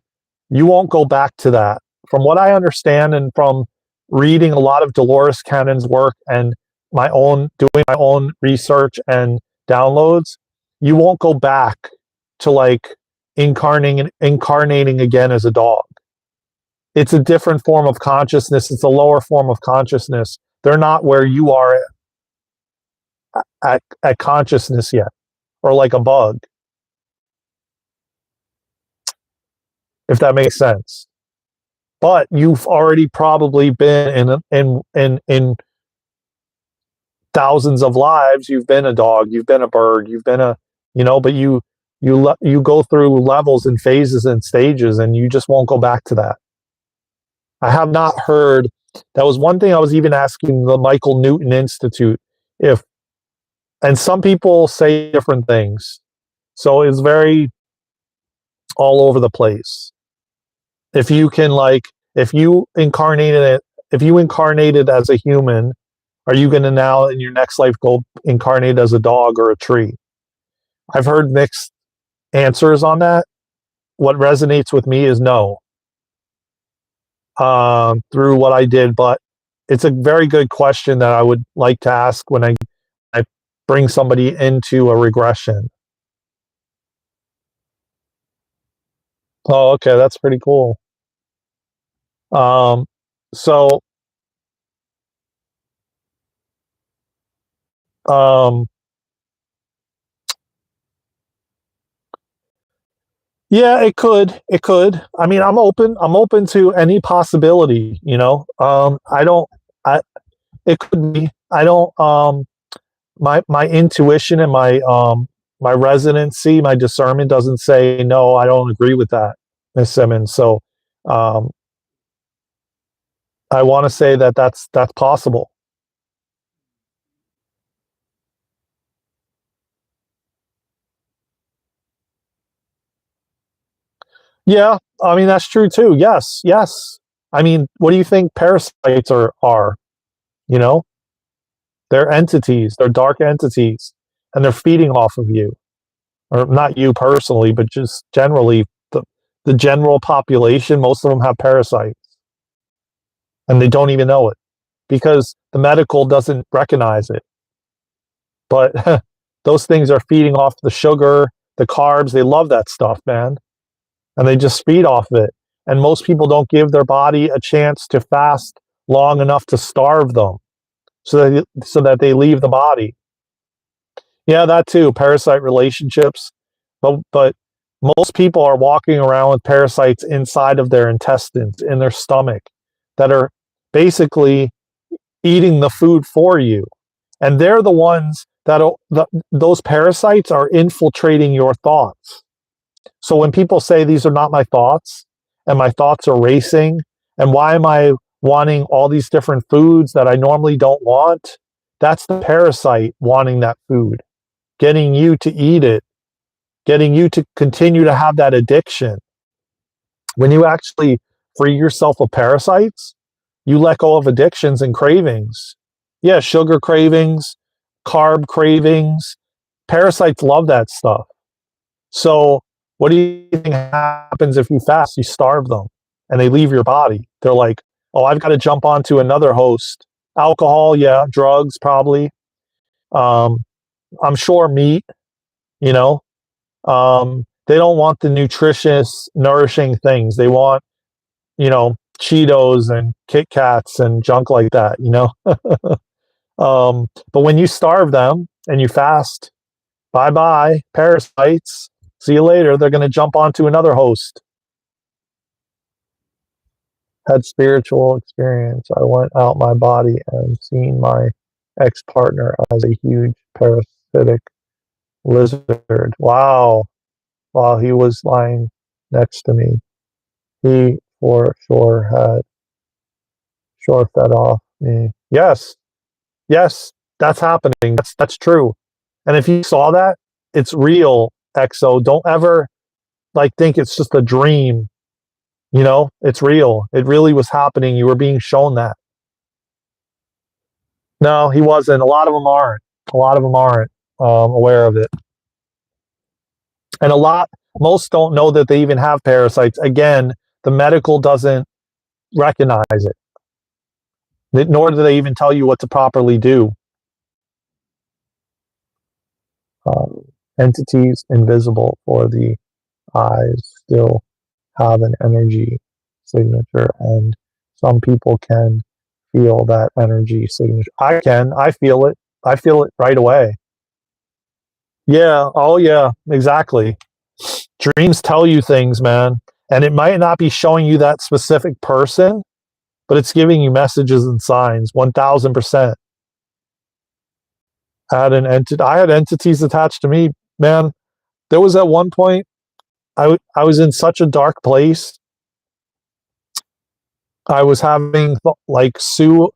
you won't go back to that. From what I understand and from reading a lot of Dolores Cannon's work and doing my own research and downloads, you won't go back to, like, incarnating again as a dog. It's a different form of consciousness. It's a lower form of consciousness. They're not where you are at consciousness yet, or like a bug, if that makes sense. But you've already probably been in thousands of lives. You've been a dog, you've been a bird, you've been but you go through levels and phases and stages, and you just won't go back to that. I have not heard. That was one thing I was even asking the Michael Newton Institute if, and some people say different things. So it's very all over the place. If you can, like, if you incarnated as a human, are you going to now in your next life go incarnate as a dog or a tree? I've heard mixed answers on that. What resonates with me is no, through what I did, but it's a very good question that I would like to ask when I bring somebody into a regression. Oh, okay, that's pretty cool. Um, so, um, Yeah, it could. I mean, I'm open to any possibility, I don't I it could be. I don't my intuition and my residency, my discernment doesn't say no, I don't agree with that, Miss Simmons. So um I want to say that that's possible. Yeah, I mean that's true too. Yes, yes. I mean, what do you think parasites are? You know, they're entities. They're dark entities, and they're feeding off of you, or not you personally, but just generally the general population. Most of them have parasites, and they don't even know it because the medical doesn't recognize it. But those things are feeding off the sugar, the carbs. They love that stuff, man, and they just feed off of it. And most people don't give their body a chance to fast long enough to starve them, so that they leave the body. Yeah, that too. Parasite relationships, but most people are walking around with parasites inside of their intestines, in their stomach, that are basically eating the food for you, and they're the ones those parasites are infiltrating your thoughts. So when people say these are not my thoughts, and my thoughts are racing, and why am I wanting all these different foods that I normally don't want? That's the parasite wanting that food, getting you to eat it, getting you to continue to have that addiction. When you actually free yourself of parasites, you let go of addictions and cravings. Yeah, sugar cravings, carb cravings. Parasites love that stuff. So, what do you think happens if you fast? You starve them and they leave your body. They're like, oh, I've got to jump onto another host. Alcohol, yeah, drugs, probably. Um, I'm sure meat, you know. They don't want the nutritious, nourishing things. They want, Cheetos and Kit Kats and junk like that. But when you starve them and you fast, bye bye, parasites. See you later. They're going to jump onto another host. Had spiritual experience. I went out my body and seen my ex partner as a huge parasitic lizard. Wow. While he was lying next to me, he for sure had sure fed off me. Yes, yes, that's happening. That's true. And if you saw that, it's real, EXO. Don't ever think it's just a dream. It's real. It really was happening. You were being shown that. No, he wasn't. A lot of them aren't. A lot of them aren't aware of it, and most don't know that they even have parasites. Again, the medical doesn't recognize it, nor do they even tell you what to properly do. Um, Entities invisible for the eyes still have an energy signature, and some people can feel that energy signature. I can. I feel it. I feel it right away. Yeah. Oh, yeah. Exactly. Dreams tell you things, man. And it might not be showing you that specific person, but it's giving you messages and signs 1000%. I had entities attached to me, man. There was at one point I was in such a dark place. I was having like Sua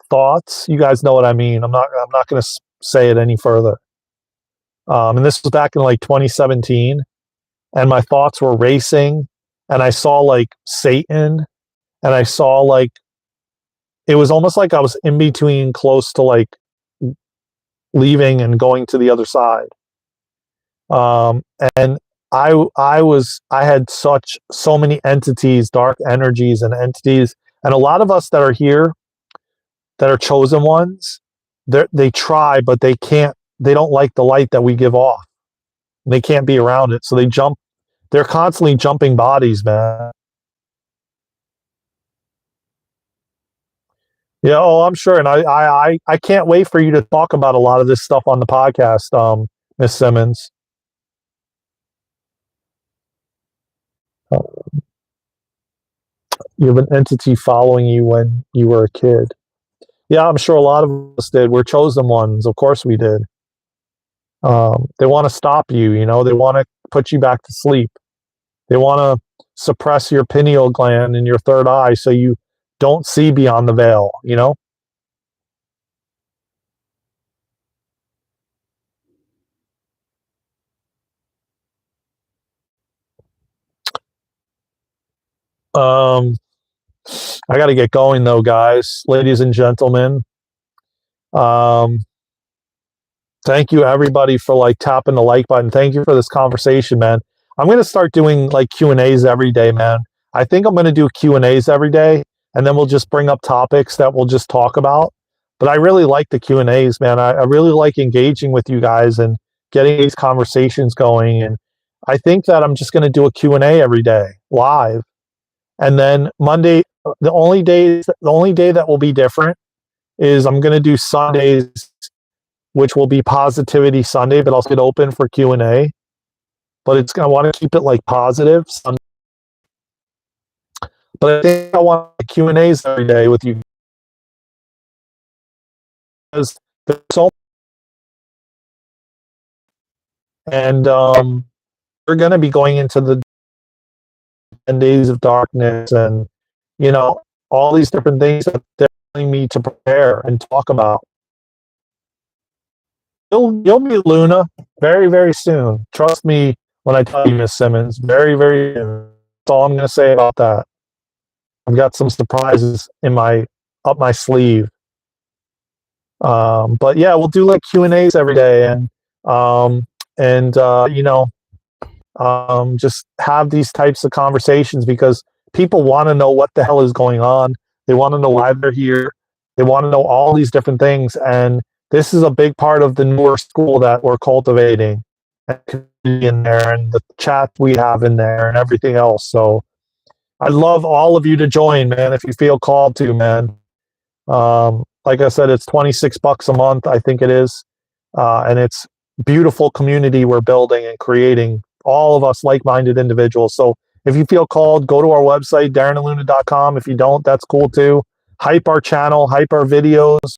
thoughts. You guys know what I mean. I'm not going to say it any further. And this was back in like 2017, and my thoughts were racing, and I saw like Satan, and I saw like it was almost like I was in between, close to like leaving and going to the other side. And I had so many entities, dark energies and entities, and a lot of us that are here, that are chosen ones, they try, but they can't. They don't like the light that we give off. They can't be around it, so they jump. They're constantly jumping bodies, man. Yeah, oh, I'm sure, and I can't wait for you to talk about a lot of this stuff on the podcast, Miss Simmons. Uh, you have an entity following you when you were a kid. Yeah, I'm sure a lot of us did. We're chosen ones. Of course we did. They want to stop you, you know, they want to put you back to sleep. They want to suppress your pineal gland and your third eye so you don't see beyond the veil, you know? Um, I got to get going though, guys, ladies and gentlemen. Um, Thank you everybody for like tapping the like button. Thank you for this conversation, man. I'm going to start doing like Q&As every day, man. I think I'm going to do Q&As every day, and then we'll just bring up topics that we'll just talk about. But I really like the Q&As, man. I really like engaging with you guys and getting these conversations going. And I think that I'm just going to do a Q&A every day live. And then Monday, the only day that will be different is I'm going to do Sundays, which will be Positivity Sunday, but I'll get open for Q&A. But it's going to want to keep it like positive. But I think I want Q&As every day with you, because there's so, and we're going to be going into the 10 days of darkness, and you know, all these different things that they're telling me to prepare and talk about. You'll meet Luna very, very soon. Trust me when I tell you, Miss Simmons. Very, very soon. That's all I'm going to say about that. I've got some surprises in my up my sleeve. But yeah, we'll do like Q&As every day, and you know, just have these types of conversations, because people want to know what the hell is going on. They want to know why they're here. They want to know all these different things, and this is a big part of the newer school that we're cultivating, and in there, and the chat we have in there, and everything else. So I'd love all of you to join, man, if you feel called to, man. Like I said, it's $26 a month, I think it is, and it's beautiful community we're building and creating. All of us like-minded individuals. So if you feel called, go to our website, DarenandLuna.com. If you don't, that's cool too. Hype our channel, hype our videos.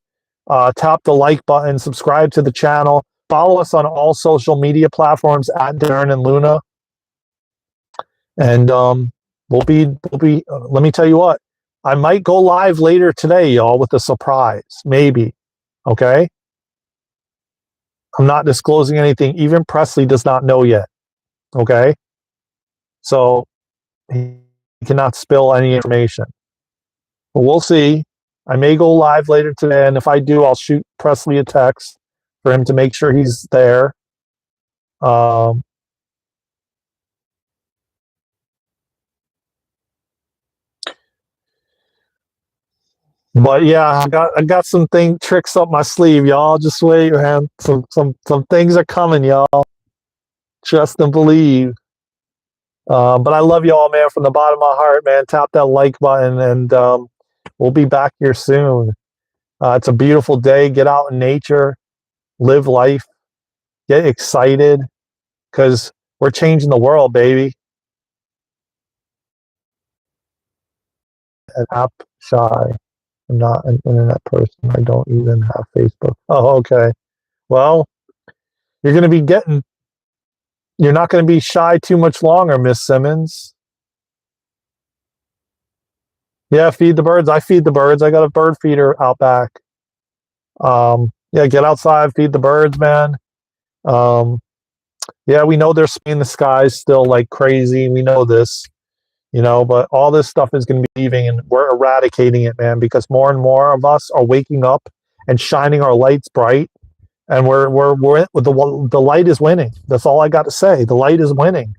Tap the like button, subscribe to the channel. Follow us on all social media platforms at Daren and Luna. And let me tell you what, I might go live later today, y'all, with a surprise. Maybe. Okay? I'm not disclosing anything. Even Presley does not know yet. Okay? So he cannot spill any information. But we'll see. I may go live later today, and if I do, I'll shoot Presley a text for him to make sure he's there. But yeah, I got some tricks up my sleeve, y'all. Just wait, man. Some things are coming, y'all. Trust and believe. But I love y'all, man, from the bottom of my heart, man. Tap that like button, and we'll be back here soon. It's a beautiful day. Get out in nature, live life, get excited, because we're changing the world, baby. An app shy. I'm not an internet person. I don't even have Facebook. Oh, okay. Well, you're going to be getting, you're not going to be shy too much longer, Miss Simmons. Yeah, feed the birds. I feed the birds. I got a bird feeder out back. Yeah, get outside, feed the birds, man. Yeah, we know they're in the skies still like crazy. We know this, you know, but all this stuff is going to be leaving, and we're eradicating it, man, because more and more of us are waking up and shining our lights bright, and the light is winning. That's all I got to say. The light is winning.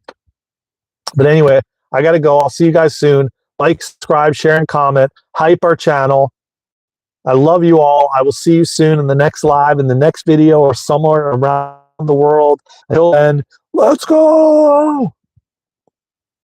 But anyway, I got to go. I'll see you guys soon. Like, subscribe, share, and comment. Hype our channel. I love you all. I will see you soon in the next live, in the next video, or somewhere around the world. Until then, let's go.